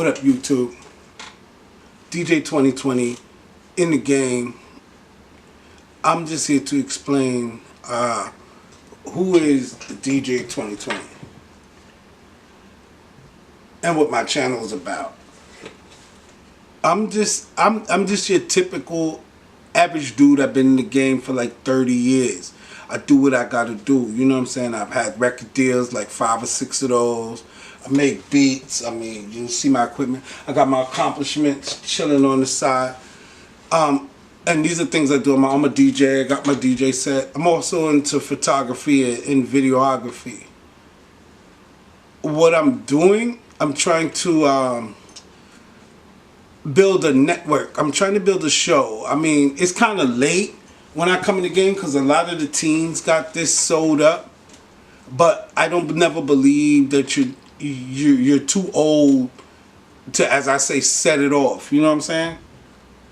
What up, YouTube? DJ 2020 in the game. I'm just here to explain who is DJ 2020 and what my channel is about. I'm just your typical average dude. I've been in the game for like 30 years. I do what I gotta do. You know what I'm saying? I've had record deals, like 5 or 6 of those. I make beats. I mean, you see my equipment. I got my accomplishments chilling on the side. And these are things I do. I'm a DJ. I got my DJ set. I'm also into photography and videography. What I'm doing, I'm trying to build a network. I'm trying to build a show. I mean, it's kind of late when I come in the game because a lot of the teens got this sold up. But I don't never believe that you're too old to, as I say, set it off. You know what I'm saying?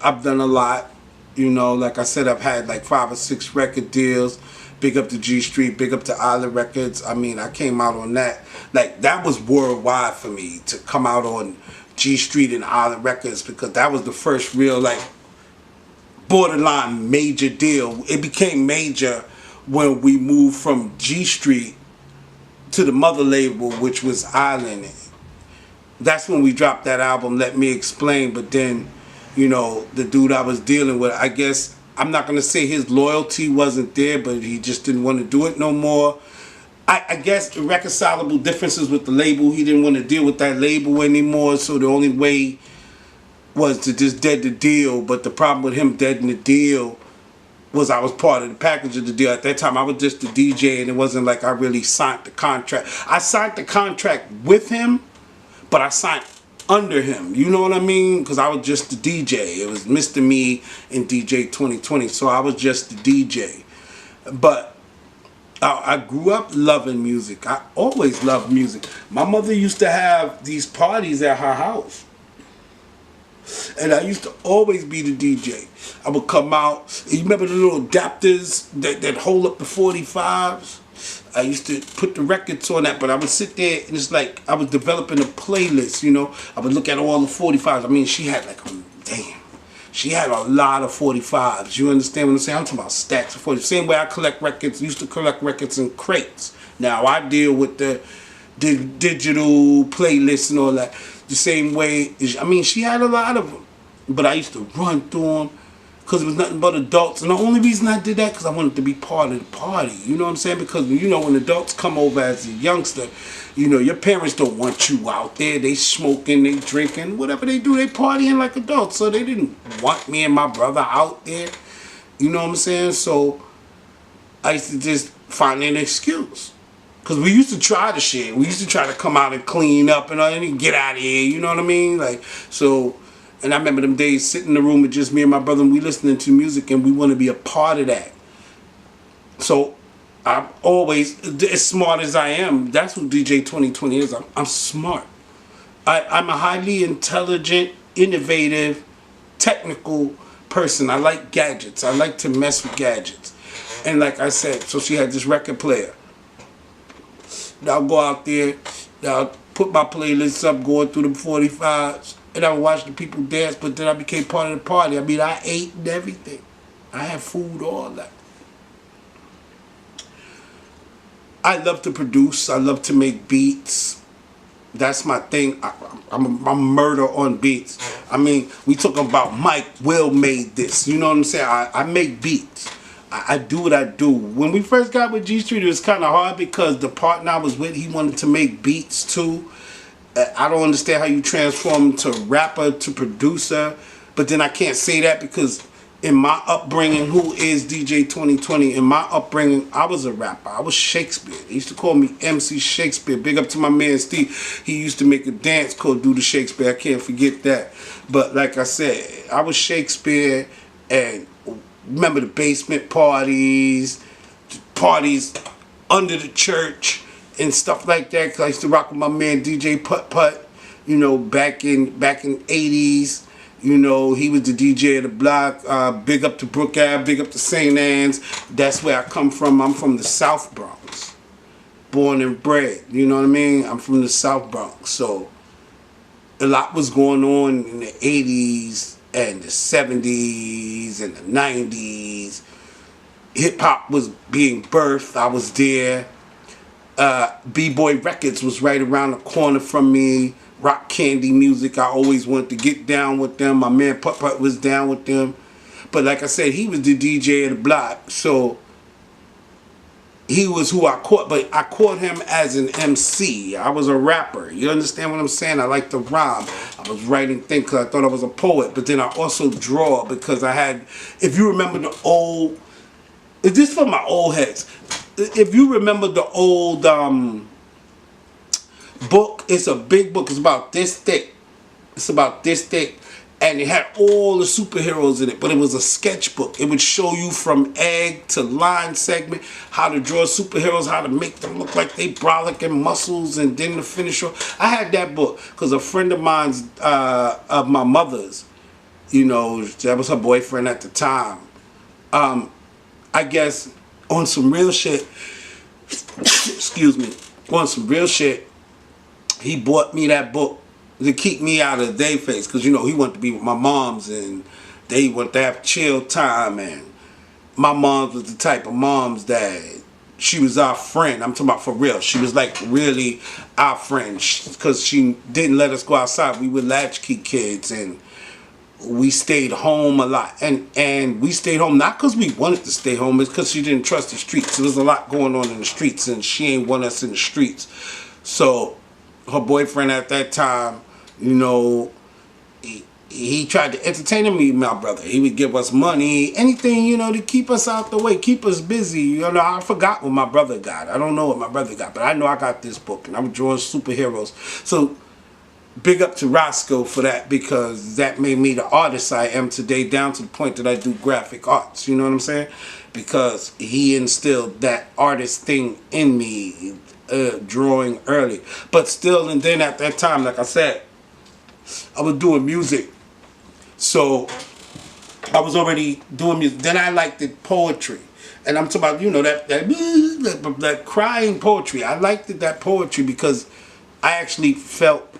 I've done a lot. You know, like I said, I've had like 5 or 6 record deals. Big up to G Street, big up to Island Records. I mean, I came out on that. Like, that was worldwide for me to come out on G Street and Island Records, because that was the first real, like, borderline major deal. It became major when we moved from G Street to the mother label, which was Island. That's when we dropped that album, Let Me Explain. But then, you know, the dude I was dealing with, I guess, I'm not going to say his loyalty wasn't there, but he just didn't want to do it no more. I guess irreconcilable differences with the label. He didn't want to deal with that label anymore, so the only way was to just dead the deal. But the problem with him deading the deal was I was part of the package of the deal. At that time, I was just a DJ, and it wasn't like I really signed the contract. I signed the contract with him, but I signed under him. You know what I mean? Because I was just the DJ. It was Mr. Me and DJ 2020, so I was just the DJ. But I grew up loving music. I always loved music. My mother used to have these parties at her house, and I used to always be the DJ. I would come out. You remember the little adapters that hold up the 45s? I used to put the records on that, but I would sit there and it's like I was developing a playlist, you know. I would look at all the 45s. I mean, she had like, she had a lot of 45s. You understand what I'm saying? I'm talking about stacks of 40s. Same way I collect records, used to collect records in crates. Now I deal with the digital playlists and all that the same way. I mean, she had a lot of them, but I used to run through them because it was nothing but adults. And the only reason I did that because I wanted to be part of the party. You know what I'm saying? Because, you know, when adults come over as a youngster, you know, your parents don't want you out there. They smoking, they drinking, whatever they do, they partying like adults. So they didn't want me and my brother out there. You know what I'm saying? So I used to just find an excuse. Because we used to try the shit. We used to try to come out and clean up and get out of here. You know what I mean? Like, so... And I remember them days sitting in the room with just me and my brother, and we listening to music, and we want to be a part of that. So I'm always, as smart as I am, that's what DJ 2020 is. I'm smart. I'm a highly intelligent, innovative, technical person. I like gadgets. I like to mess with gadgets. And like I said, so she had this record player. I'll go out there, I'll put my playlists up, going through the 45s. And I would watch the people dance, but then I became part of the party. I mean, I ate and everything. I had food, all that. I love to produce. I love to make beats. That's my thing. I'm murder on beats. I mean, we talking about Mike Will made this. You know what I'm saying? I make beats. I do what I do. When we first got with G Street, it was kind of hard because the partner I was with, he wanted to make beats too. I don't understand how you transform to rapper to producer, but then I can't say that because in my upbringing, who is DJ 2020? In my upbringing, I was a rapper. I was Shakespeare. They used to call me MC Shakespeare. Big up to my man Steve. He used to make a dance called Do the Shakespeare. I can't forget that. But like I said, I was Shakespeare, and remember the basement parties under the church and stuff like that, because I used to rock with my man DJ Putt Putt, you know, back in 80s. You know, he was the DJ of the block. Big up to Brook Ave, big up to St. Anne's. That's where I come from. I'm from the South Bronx. Born and bred, you know what I mean? I'm from the South Bronx. So a lot was going on in the 80s and the 70s and the 90s. Hip-hop was being birthed. I was there. B-Boy Records was right around the corner from me. Rock Candy Music, I always wanted to get down with them. My man Putt Putt was down with them. But like I said, he was the DJ of the block. So he was who I caught, but I caught him as an MC. I was a rapper. You understand what I'm saying? I like to rhyme. I was writing things because I thought I was a poet, but then I also draw because I had, if you remember the old, is this for my old heads? If you remember the old book, it's a big book. It's about this thick. It's about this thick. And it had all the superheroes in it, but it was a sketchbook. It would show you from egg to line segment how to draw superheroes, how to make them look like they brolic and muscles, and then the finisher. I had that book because a friend of mine's, of my mother's, you know, that was her boyfriend at the time. I guess on some real shit, excuse me, on some real shit, he bought me that book to keep me out of their face, because you know he wanted to be with my moms and they wanted to have chill time, and my mom was the type of moms that she was our friend. I'm talking about for real. She was like really our friend because she didn't let us go outside. We were latchkey kids and we stayed home a lot, and we stayed home not because we wanted to stay home, it's because she didn't trust the streets. There was a lot going on in the streets and she ain't want us in the streets. So her boyfriend at that time, you know, he tried to entertain me, my brother. He would give us money, anything, you know, to keep us out the way, keep us busy. You know, I forgot what my brother got. I don't know what my brother got, but I know I got this book, and I'm drawing superheroes. So big up to Roscoe for that, because that made me the artist I am today, down to the point that I do graphic arts. You know what I'm saying? Because he instilled that artist thing in me, drawing early. But still, and then at that time, like I said, I was doing music. So I was already doing music. Then I liked the poetry. And I'm talking about, you know, that crying poetry. I liked that poetry because I actually felt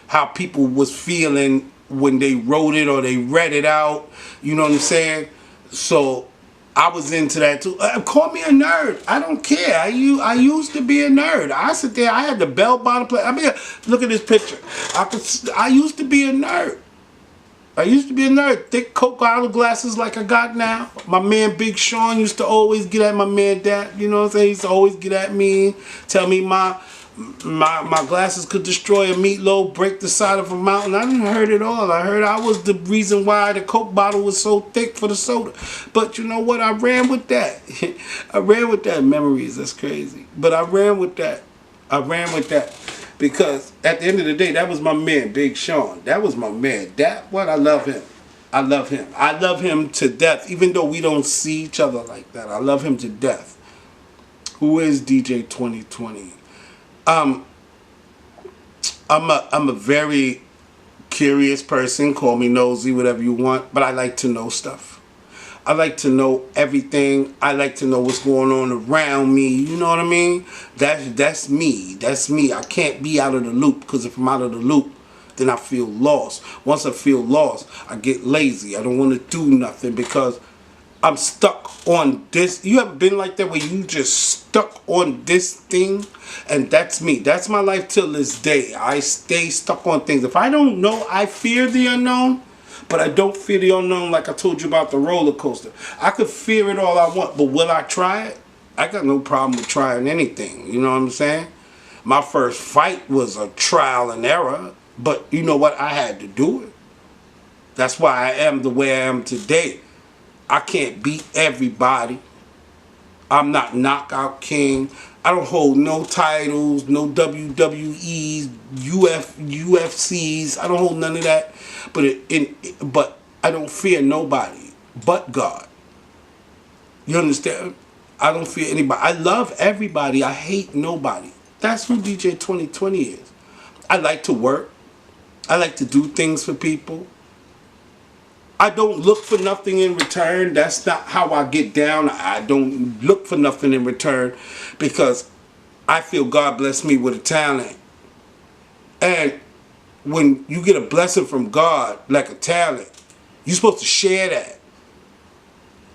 how people was feeling when they wrote it or they read it out. You know what I'm saying? So I was into that too. Call me a nerd. I don't care. I used to be a nerd. I sit there. I had the bell bottom play. I mean, look at this picture. I used to be a nerd. I used to be a nerd. Thick Coke glasses like I got now. My man Big Sean used to always get at my man Dad. You know what I'm saying? He used to always get at me, tell me my glasses could destroy a meatloaf, break the side of a mountain. I didn't heard it all. I heard I was the reason why the Coke bottle was so thick for the soda. But you know what? I ran with that. I ran with that. Memories. That's crazy. But I ran with that. I ran with that. Because at the end of the day, that was my man, Big Sean. That was my man. That what? I love him. I love him. I love him to death. Even though we don't see each other like that, I love him to death. Who is DJ 2020? I'm a very curious person. Call me nosy, whatever you want. But I like to know stuff. I like to know everything. I like to know what's going on around me. You know what I mean? That's me. That's me. I can't be out of the loop, because if I'm out of the loop, then I feel lost. Once I feel lost, I get lazy. I don't want to do nothing because I'm stuck on this. You ever been like that where you just stuck on this thing? And that's me. That's my life till this day. I stay stuck on things. If I don't know, I fear the unknown. But I don't fear the unknown like I told you about the roller coaster. I could fear it all I want, but will I try it? I got no problem with trying anything. You know what I'm saying? My first fight was a trial and error. But you know what? I had to do it. That's why I am the way I am today. I can't beat everybody. I'm not knockout king. I don't hold no titles, no WWEs, UFCs. I don't hold none of that. But I don't fear nobody but God. You understand? I don't fear anybody. I love everybody. I hate nobody. That's who DJ 2020 is. I like to work. I like to do things for people. I don't look for nothing in return. That's not how I get down. I don't look for nothing in return because I feel God blessed me with a talent. And when you get a blessing from God, like a talent, you're supposed to share that.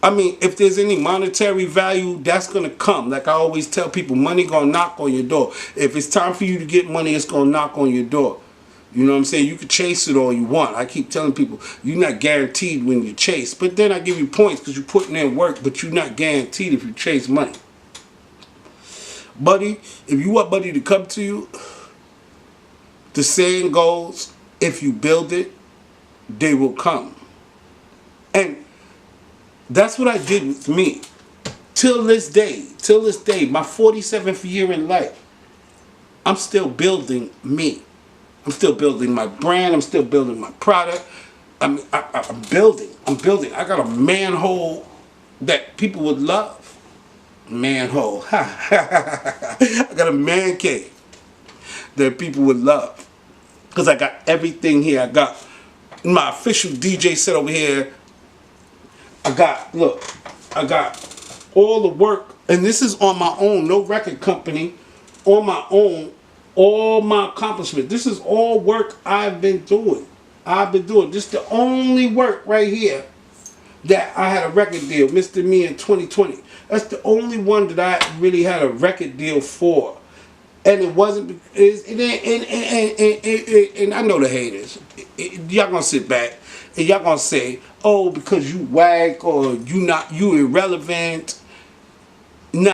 I mean, if there's any monetary value, that's going to come. Like I always tell people, money going to knock on your door. If it's time for you to get money, it's going to knock on your door. You know what I'm saying? You can chase it all you want. I keep telling people, you're not guaranteed when you chase. But then I give you points because you're putting in work, but you're not guaranteed if you chase money. Buddy, if you want money to come to you, the saying goes, if you build it, they will come. And that's what I did with me. Till this day, my 47th year in life, I'm still building me. I'm still building my brand. I'm still building my product. I mean, I'm building. I got a manhole that people would love. Manhole. I got a man cave that people would love. Because I got everything here. I got my official DJ set over here. I got all the work. And this is on my own. No record company. On my own. All my accomplishments. This is all work I've been doing. This is the only work right here that I had a record deal. Mr. Me in 2020. That's the only one that I really had a record deal for. And it wasn't, and I know the haters. Y'all gonna sit back and y'all gonna say, oh, because you whack or you irrelevant